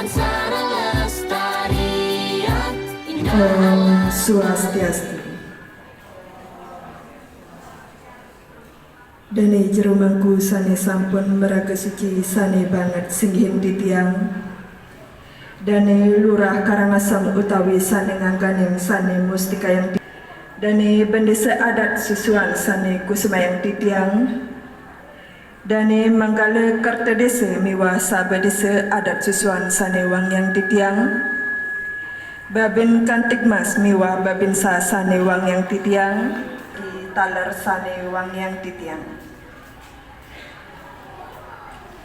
Sarah Lestarian Om Swastiastu. Dene jero mangku sane sampun meraga suci sane banget singhin titiang. Dane lurah Karangasem utawi sane ngangganing sane mustika yang dane bendesa adat susuan sane kusumayang titiang. Dane manggala karta desa miwa saba desa adat susuan sane wangyang titiang. Babin kantikmas miwa babin sa sane wangyang titiang. Taler sane wangyang titiang.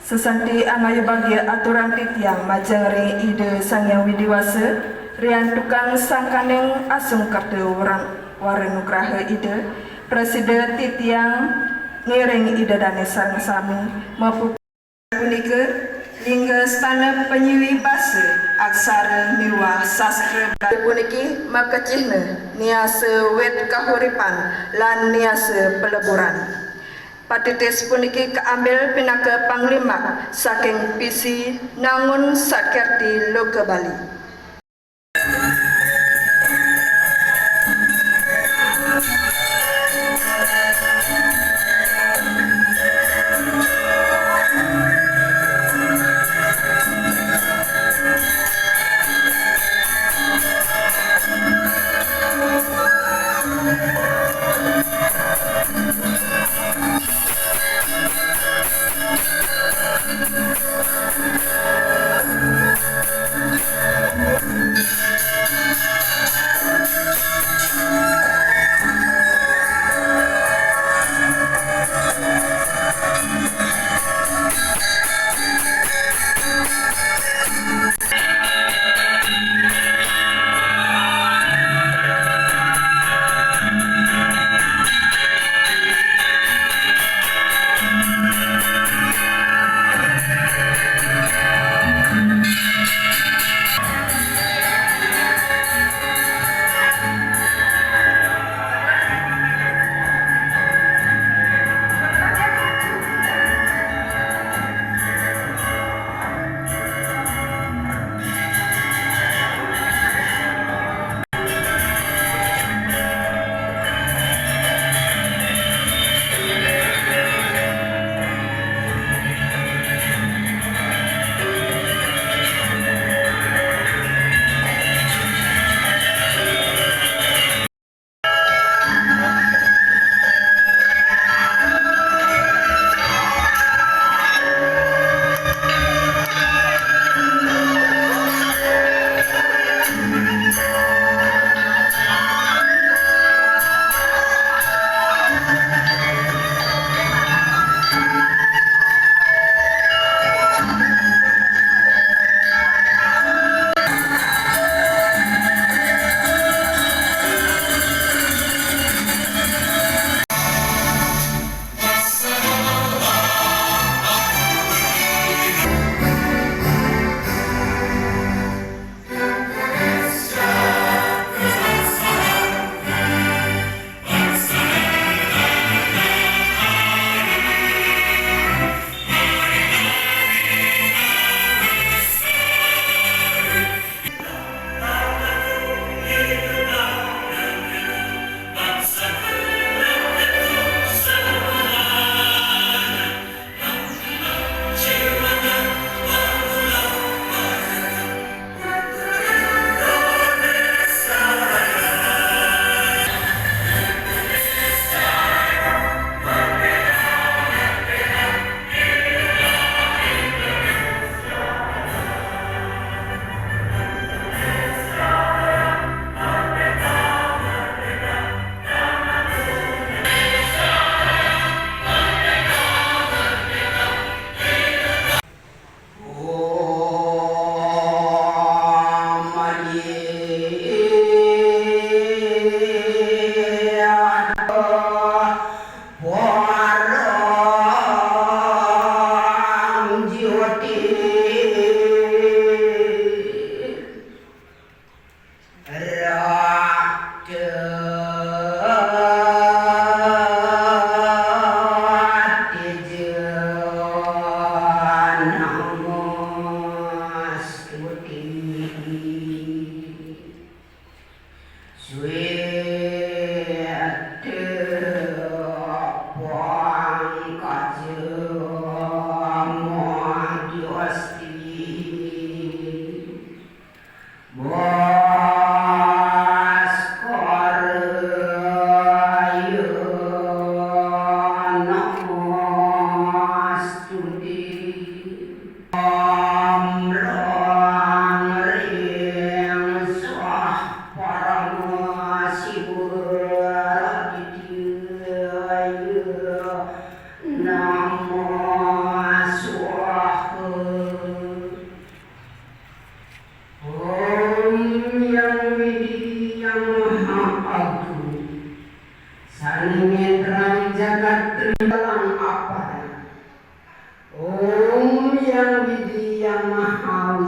Sesanti angayu bagi aturan titiang majang ring ide sangyang widiwasa rian tukang sangkaneng asung kartu waranugraha ide presiden titiang ngiring ide dane sang sami maupun punika lingga stana penyiwi basa aksara miwa sastra puniki makacihna niasa wet kahuripan lan niasa peleburan. Patitis puniki keambil pinaka panglima saking pisi nangun sakerti loka Bali.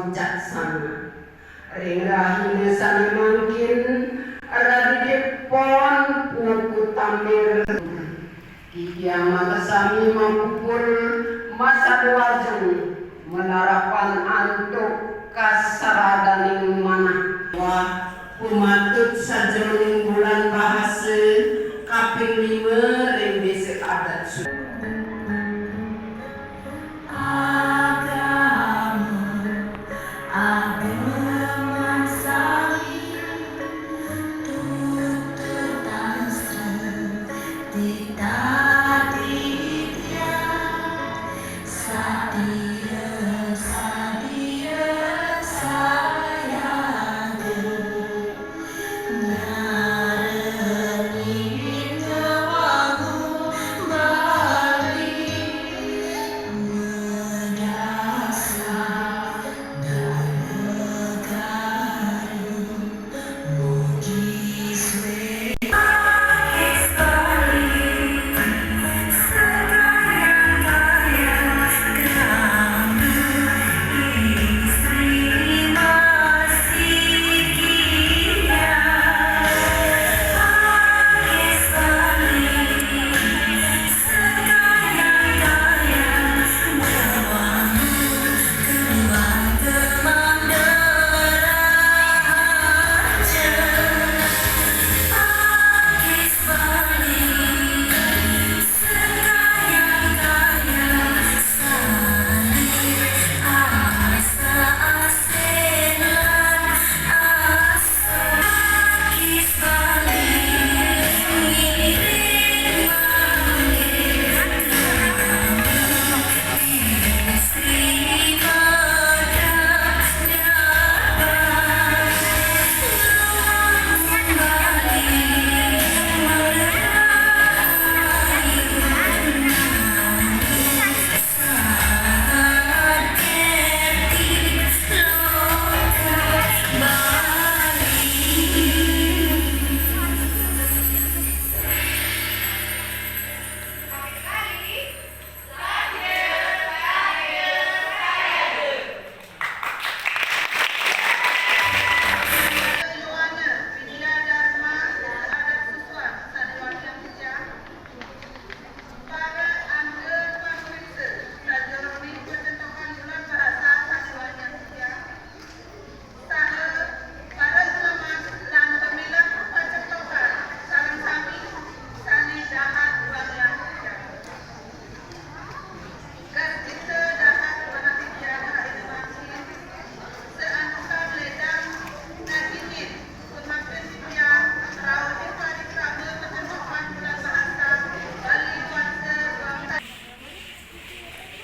wicaksana ringrahine sami mangkin radipun nuku tamir kiamat sami mangkupul masa wajeng menarapan antuk kasaradaning manah wah pumatut sajroning bulan bahasa kaping 5 ring desa adat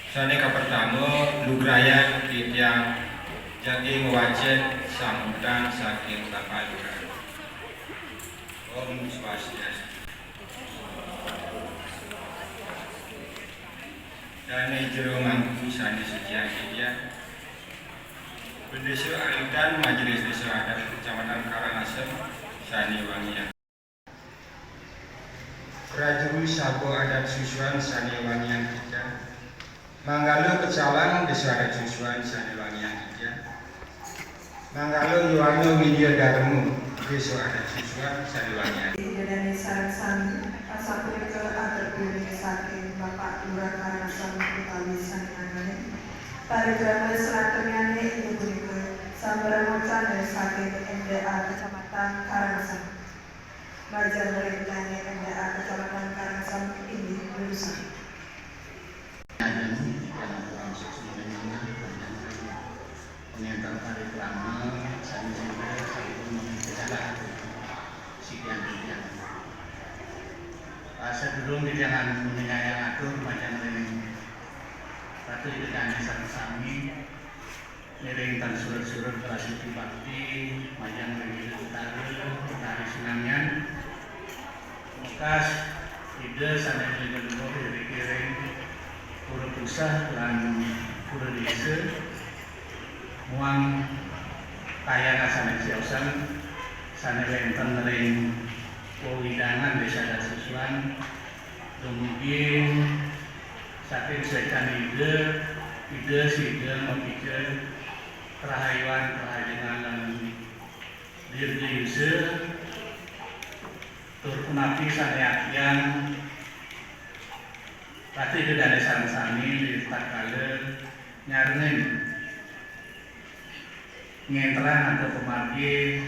Saneka pertama lugrayan yang jadi mewajib sambutan saking Bapak Lurah. Om Swastiastu. Dan jero mangku sani sekian media. Bendesa Alitan Majelis Desa Adat Kecamatan Karangasem Sani Wangian. Rajuru Sabo Adat Susuan Sani Wangian 3. Manggalo Pecalang Desa Adat Susuan Sani Wangian 3. Manggalo Yuwarno Widya Darmu Desa Adat Susuan Sani Wangian. Dari sarang Asapurika Aterpilih saking Bapak Lurah Karangasem utawi sanjangane parikrama selaturnyane inggih punika sambarang saking MDA Kecamatan Karangasem. Bajang merintane MDA Kecamatan Karangasem inggih punika pengentar parikrama sami sampun menjalan sekian. Sedurung jangan menyayang atur macam ini. Satu itu kami sami miring dan surat-surat Basuki Bakti macam ini utari Senangan. Bekas ide sana juga kiring pura pusat dan pura desa muang kaya sana siausan sana lenten ring Widangan Desa Adat Susuan kemudian saking sekan ide sida mempikir kerahayuan kerajinan dan dirgise tur punapi saneakian pasti kedadesan sami di tatkala nyarengen ngentran atau pemargi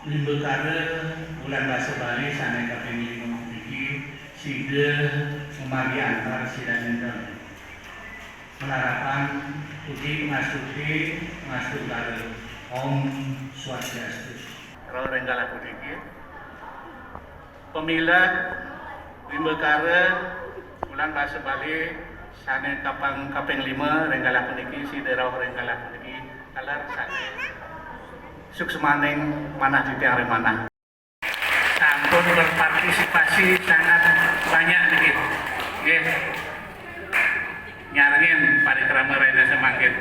limbekade bulan basa Bali sane kaping 5 iki sida memargi antar sida nyendel menarapan uji ngasuti kade Om Swastiastu. Kalau renggala putiki pemilat limbekade bulan basa Bali sane kaping 5 renggala puniki sida rawuh renggala puniki kalar sane suksemaning manah di tiang manah. Sampun berpartisipasi sangat banyak niki. Nggih. Nyarengen parikrama rene semangkin.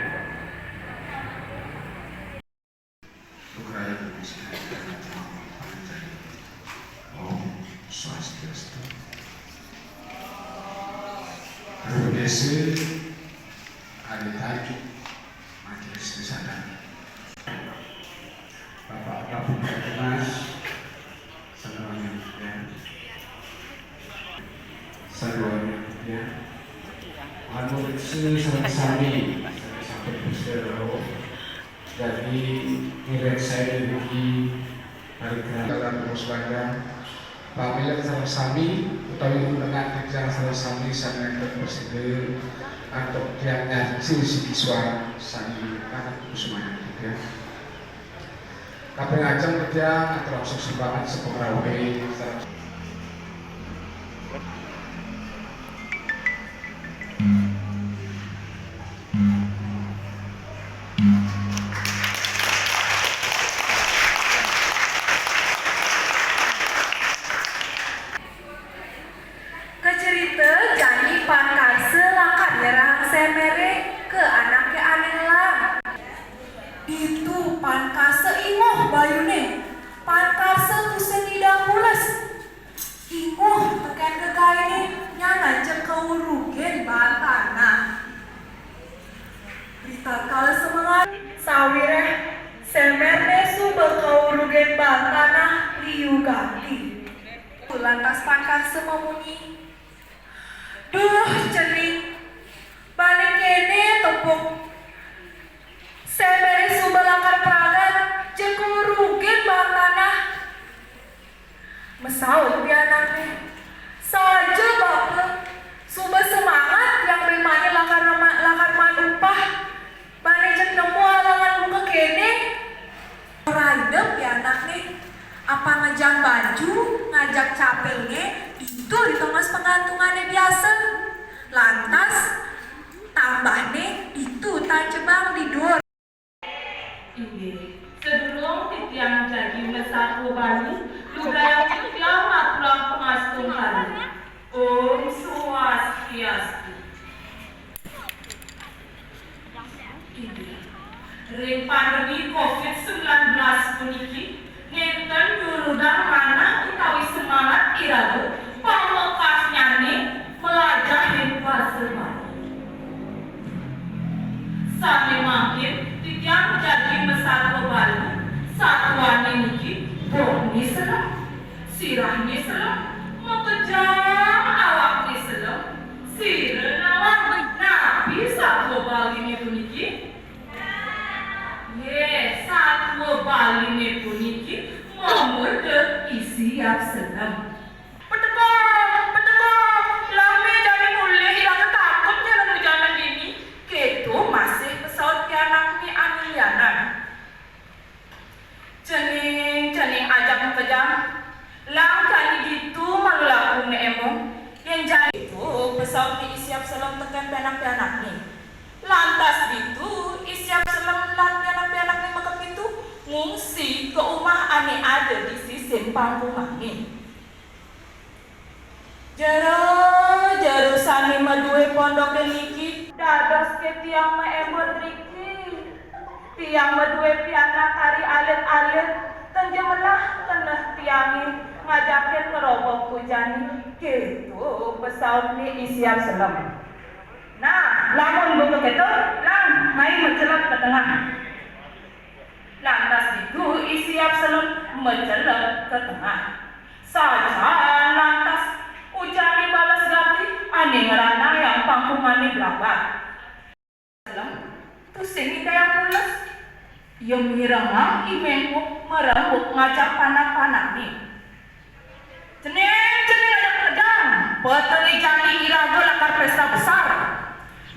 Om Swastiastu. Rudesi hari tajuk majelis kesadaran. Bapak Kabinet Mas, semuanya ya, semuanya, anu sami sampai berseru, jadi nilai saya di hari dalam musbanda, pamilih sami utawi dengan kerja sami sana presiden atau yang ngaji siswa sami anak semuanya ya. Kaping ajeng kerja termasuk sumbangan sepengrawai kecerita janji pankarse langkat nyerang semere ke anaknya anelang. Itu pankase ingoh bayune, pankase kusen idang pulas. Ingoh teken kegaine nyana cekau rugen bantana. Rita kala semangat sawire semerne su bekau rugen bantana liu ganti. Lantas pankase memunyi, duh cening, balik kene tepuk. Semere subalangkar pragat jekul rugen bantana. Mesaut pianane saja bapak suba semangat yang rimanya lakar manumpah bane cek nemu alangan muka kene raidep pianak nih apa ngajak baju ngajak capelnya itu di tengah pengantungannya biasa lantas tambah nih itu tajebang di dor. Sedulung titiang jadi mesatu bani, budaya titiang matulang pengastung hari. Om Swastiastu. Ring pandemi COVID-19 puniki, ngenten nyurudang mana utawi semangat iradu, pamekasnya nih melajah hingga sebalik. Sami makin titiang jadi mesatu bani, satuan niki boni serem, sirahnya serem, mekejam awak ni serem, sirah nawak nabi satu bali ni puniki. Ye satu bali ni puniki, memudek isi yang serem. Petekok, lami jadi mulai hilang takut jalan hujanan ini. Ketu masih pesawat pianak ni anilianan. Cening ajak kejam. Lang kali gitu manglaku ni emong. Yang jadi itu pesawat ni isiap selam tekan pianak-pianak ni. Lantas gitu isiap selam lan pianak-pianak ni makan itu ngungsi ke rumah ane ada di sisi panggung ni. Jero sani madue pondok niki dados ke tiang ma emot riki tiang madue pianak hari alet-alet tenjemelah tenah tiangi ngajakin ngerobok kujani gitu pesawat ni isiap selam. Nah, lamun butuh itu, lang mai mencelat ke tengah. Lantas itu isiap selem mencelat ke tengah. Saja lantas ujani balas ganti ane ngerana yang pangkumani belakang. Selem pusing kita yang pulas. Yang miranga imengku merembuk ngajak panak-panak nih. Ceneng ada pedang. Peteli jani iraga lakar pesta besar.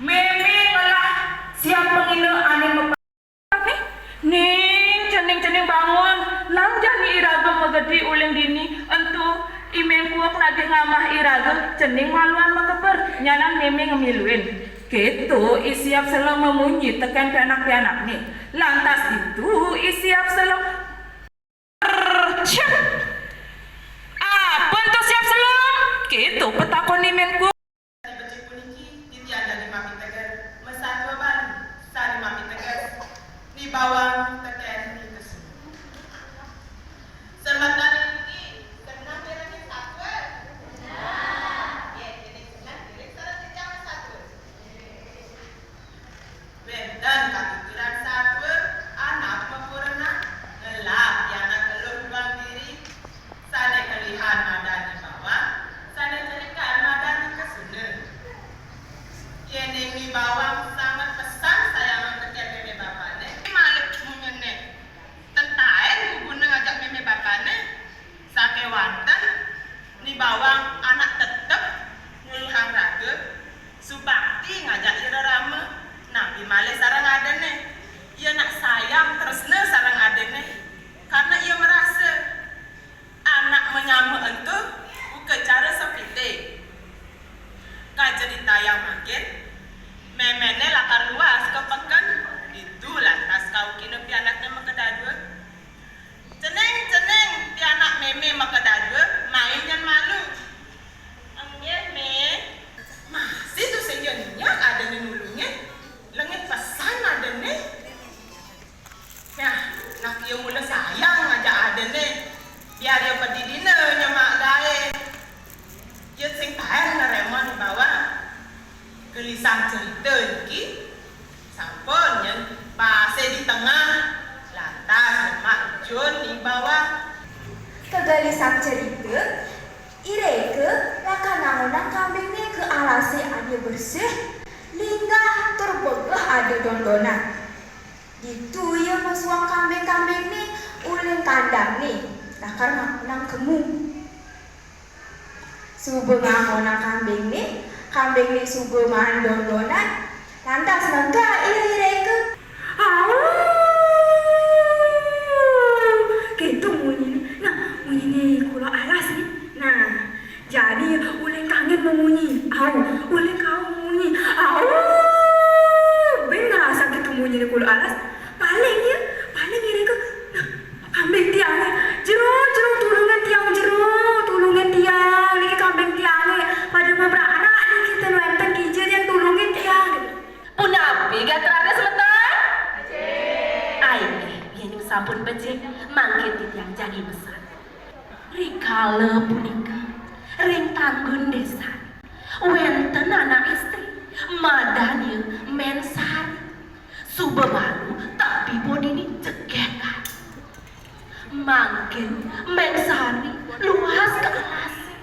Meme ngalah siap pengina ane mepake. Ning ceneng bangun. Lang jani iraga megedi uling dini. Entu imengku nagih ngamah iraga ceneng maluan mekeper. Nyanan meme ngemiluin. Gitu isiap selang memunyi tekan pianak-pianak nih. Lantas itu isiap selang apa tuh siap selang? Gitu petakon imenku. Becik puniki titian dari mapi tegar mesat dua bali sari mapi tegar di bawah tekan di kesu. Sementara ini kena merahnya satu. Nah, ya jadi senang diri sarang kejam satu. Benten kakituran satu anak mempurna gelap yang nak keluh buang diri sana kelihan ada di bawah sana cerikan ada di kesuna yang di bawah sangat pesan saya mengejar meme bapaknya malik menyenek tentain guna ngajak meme bapaknya sake wanten di bawah anak tetep nyuluhan raga subakti ngajak ira rama nabi malik sarang ada nih ia nak sayang terusnya sarang ada nih karena ia merasa anak menyama itu bukan cara sepite kan cerita yang makin memene lakar luas kepekan itu lantas kau kini pianaknya makedadua ceneng pianak meme makedadua mainnya malu anggir me masih tuh senyumnya ada nih nulungnya langit pesan ada nih nah nak dia mula sayang ngajak ada nih biar dia pergi dina nyemak gae dia sing tahan ngeremon di bawah gelisang cerita lagi sampun yang pasir di tengah lantas lemak jun di bawah Kegalisan cerita ireke lakanangonang kambingnya ke alasi ada bersih linggah terbegah ada dondonan itu ya masuang kambing-kambing nih uling kandang nih lakar nang kemu subuh ngangonang kambing nih subuh mahan dondonan lantas nangga ireke gitu munyi nah munyi nih kula alas nih nah jadi uling kangen memunyi uling kau memunyi ben ngerasa gitu munyi nih kula alas paling ini ke nah, kambing tiangnya jero tulungan tiang nih kambing tiangnya pada beberapa nih kita nuenten kijer yang tulungin tiang Punapi gatrarnya sebentar. Ayo ini sampun becik mangkit yang jadi besar. Rikala punika ring tanggun desa. Wenten anak istri madanya mensari. Subemalu tapi bodini cegekan. Mangkin mensari luas ke alasi.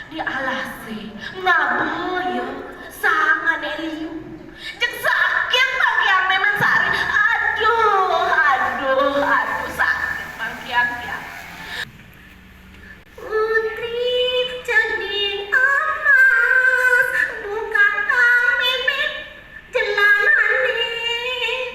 Di alasi ngaboyo sangat eliu. Cek sakit bagian memang sari. Aduh sakit bagian ya. Putri cening emas bukan kami jelanan nih.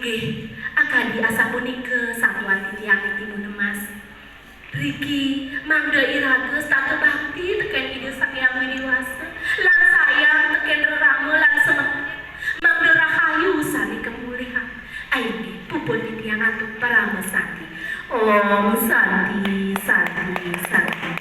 Nggih, akadi asa punika satuan titiang titimun emas. Riki mangda iraga stake bakti teken ide sakyang winiwasa lan sayang teken rerame lan semetit mangda rahayu sani kemulihan aini pupun titiang atuk parama santi. Om santi santi santi.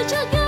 Jaga